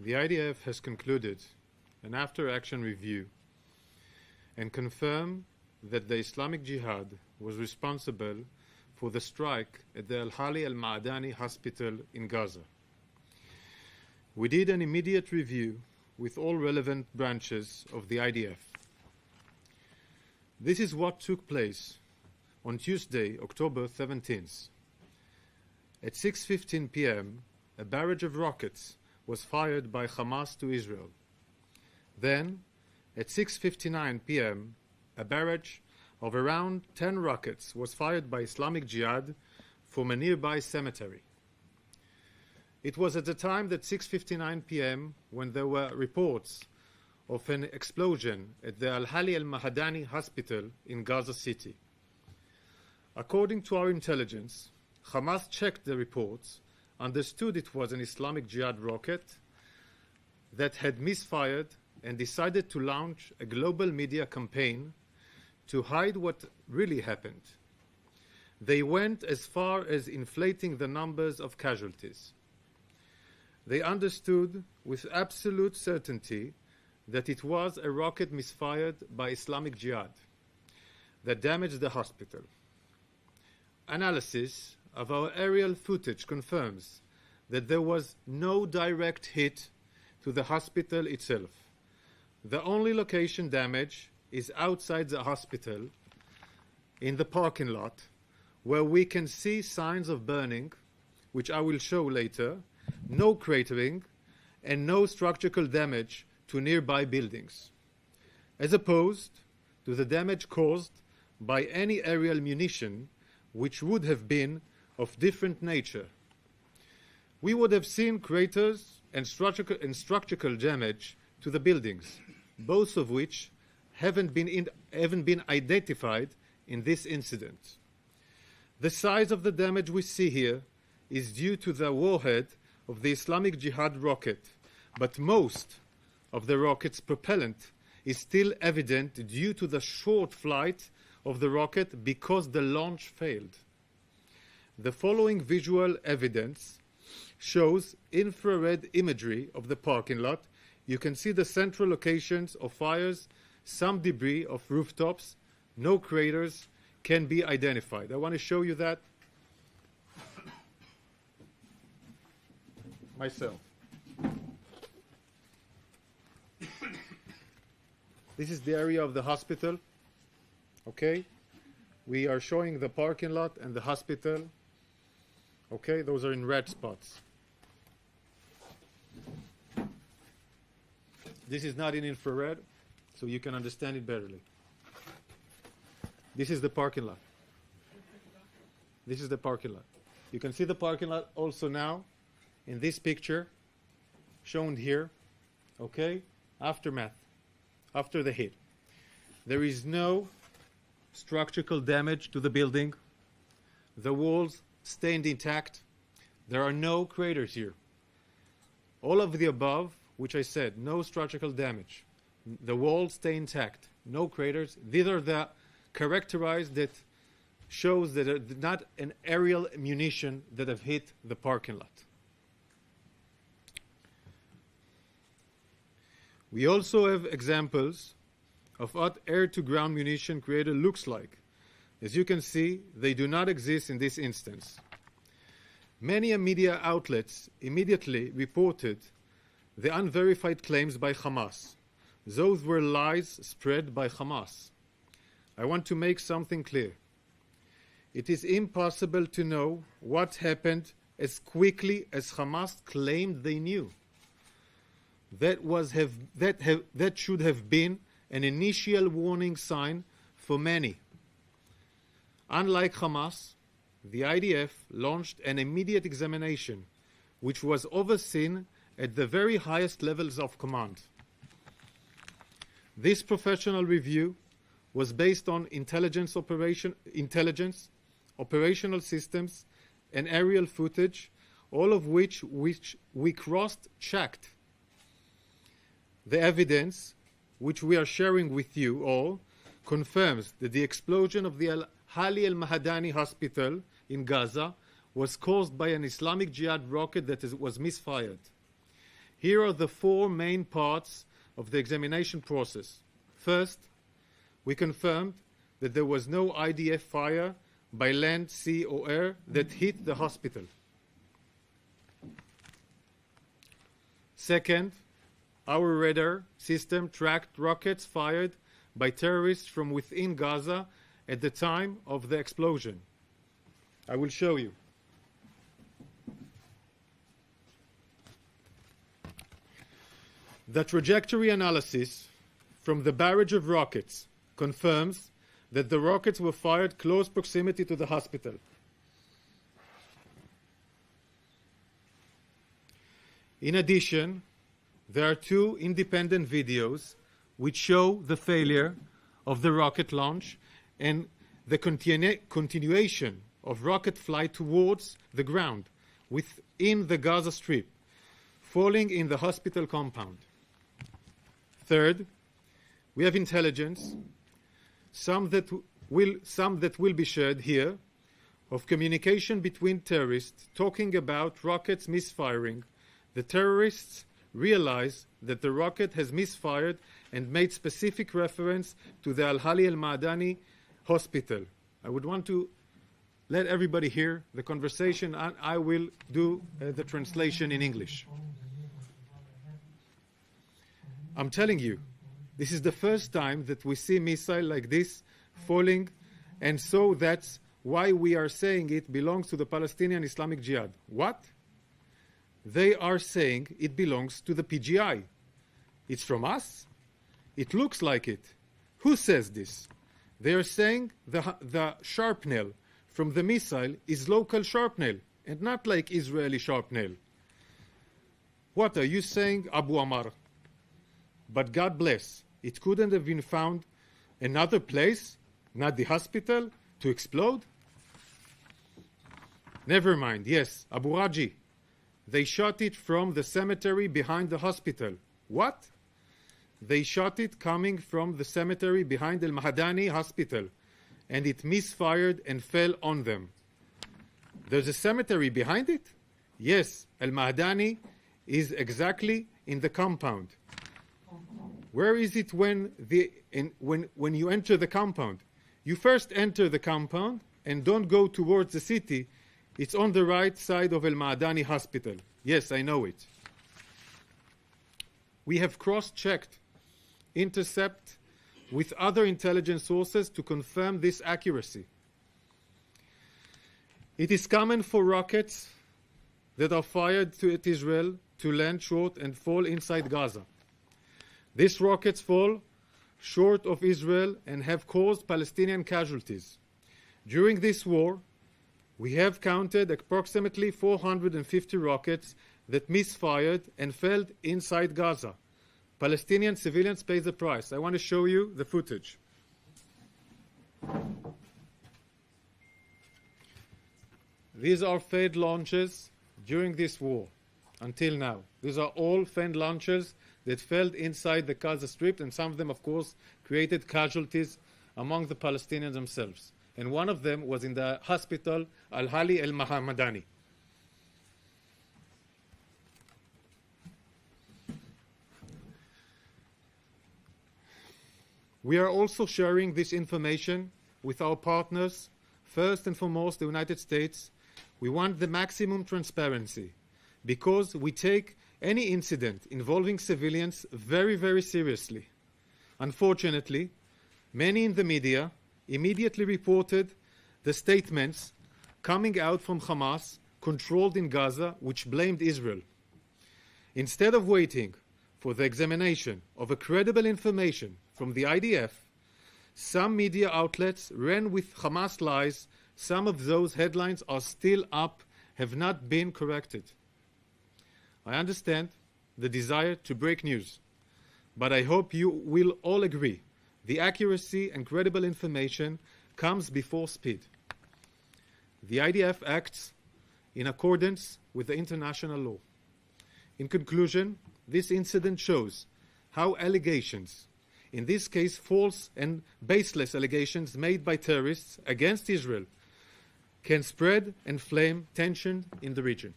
the IDF has concluded an after-action review and confirmed that the Islamic Jihad was responsible for the strike at the Al-Hali Al-Ma'adani hospital in Gaza. We did an immediate review with all relevant branches of the IDF. This is what took place on Tuesday, October 17th. At 6:15 p.m., a barrage of rockets was fired by Hamas to Israel. Then, at 6:59 p.m., a barrage of around 10 rockets was fired by Islamic Jihad from a nearby cemetery. It was at the time that 6:59 p.m. when there were reports of an explosion at the Al-Hali Al-Mahadani hospital in Gaza City. According to our intelligence, Hamas checked the reports, understood it was an Islamic Jihad rocket that had misfired, and decided to launch a global media campaign to hide what really happened. They went as far as inflating the numbers of casualties. They understood with absolute certainty that it was a rocket misfired by Islamic Jihad that damaged the hospital. Analysis of our aerial footage confirms that there was no direct hit to the hospital itself. The only location damage is outside the hospital in the parking lot, where we can see signs of burning, which I will show later, no cratering, and no structural damage to nearby buildings, as opposed to the damage caused by any aerial munition, which would have been of different nature. We would have seen craters and structural damage to the buildings, both of which haven't been identified in this incident. The size of the damage we see here is due to the warhead of the Islamic Jihad rocket, but most of the rocket's propellant is still evident due to the short flight of the rocket because the launch failed. The following visual evidence shows infrared imagery of the parking lot. You can see the central locations of fires, some debris of rooftops, no craters can be identified. I want to show you that myself. This is the area of the hospital. Okay? We are showing the parking lot and the hospital. Okay? Those are in red spots. This is not in infrared, so you can understand it betterly. This is the parking lot. This is the parking lot. You can see the parking lot also now in this picture shown here. Okay? Aftermath. After the hit. There is no structural damage to the building. The walls stayed intact. There are no craters here. All of the above, which I said, no structural damage. The walls stay intact. No craters. These are the characterized that shows that it's not an aerial munition that have hit the parking lot. We also have examples of what air-to-ground munition creator looks like. As you can see, they do not exist in this instance. Many media outlets immediately reported the unverified claims by Hamas. Those were lies spread by Hamas. I want to make something clear. It is impossible to know what happened as quickly as Hamas claimed they knew. That should have been an initial warning sign for many. Unlike Hamas, the IDF launched an immediate examination, which was overseen at the very highest levels of command. This professional review was based on intelligence, operational systems, and aerial footage, all of which we cross-checked. The evidence, which we are sharing with you all, confirms that the explosion of the Al-Hali Al-Mahadani hospital in Gaza was caused by an Islamic Jihad rocket that was misfired. Here are the four main parts of the examination process. First, we confirmed that there was no IDF fire by land, sea, or air that hit the hospital. Second, our radar system tracked rockets fired by terrorists from within Gaza at the time of the explosion. I will show you. The trajectory analysis from the barrage of rockets confirms that the rockets were fired close proximity to the hospital. In addition, there are two independent videos which show the failure of the rocket launch and the continuation of rocket flight towards the ground within the Gaza Strip, falling in the hospital compound. Third, we have intelligence, some that will be shared here, of communication between terrorists talking about rockets misfiring. The terrorists realize that the rocket has misfired and made specific reference to the Al-Hali al-Ma'adani hospital. I would want to let everybody hear the conversation, and I will do the translation in English. I'm telling you, this is the first time that we see missile like this falling, and so that's why we are saying it belongs to the Palestinian Islamic Jihad. What? They are saying it belongs to the PGI. It's from us? It looks like it. Who says this? They are saying the sharpnel from the missile is local sharpnel and not like Israeli sharpnel. What are you saying, Abu Amar? But God bless, it couldn't have been found another place, not the hospital, to explode? Never mind, yes, Abu Raji. They shot it from the cemetery behind the hospital. What? They shot it coming from the cemetery behind Al-Mahadani hospital, and it misfired and fell on them. There's a cemetery behind it? Yes, Al-Mahadani is exactly in the compound. Where is it when you enter the compound? You first enter the compound and don't go towards the city. It's on the right side of Al-Ma'adani hospital. Yes, I know it. We have cross-checked intercept with other intelligence sources to confirm this accuracy. It is common for rockets that are fired at Israel to land short and fall inside Gaza. These rockets fall short of Israel and have caused Palestinian casualties. During this war, we have counted approximately 450 rockets that misfired and fell inside Gaza. Palestinian civilians pay the price. I want to show you the footage. These are failed launches during this war until now. These are all failed launches that fell inside the Gaza Strip, and some of them, of course, created casualties among the Palestinians themselves. And one of them was in the hospital Al-Hali al-Mahamadani. We are also sharing this information with our partners. First and foremost, the United States. We want the maximum transparency because we take any incident involving civilians very, very seriously. Unfortunately, many in the media immediately reported the statements coming out from Hamas, controlled in Gaza, which blamed Israel. Instead of waiting for the examination of a credible information from the IDF, some media outlets ran with Hamas lies. Some of those headlines are still up, have not been corrected. I understand the desire to break news, but I hope you will all agree the accuracy and credible information comes before speed. The IDF acts in accordance with the international law. In conclusion, this incident shows how allegations, in this case false and baseless allegations made by terrorists against Israel, can spread and flame tension in the region.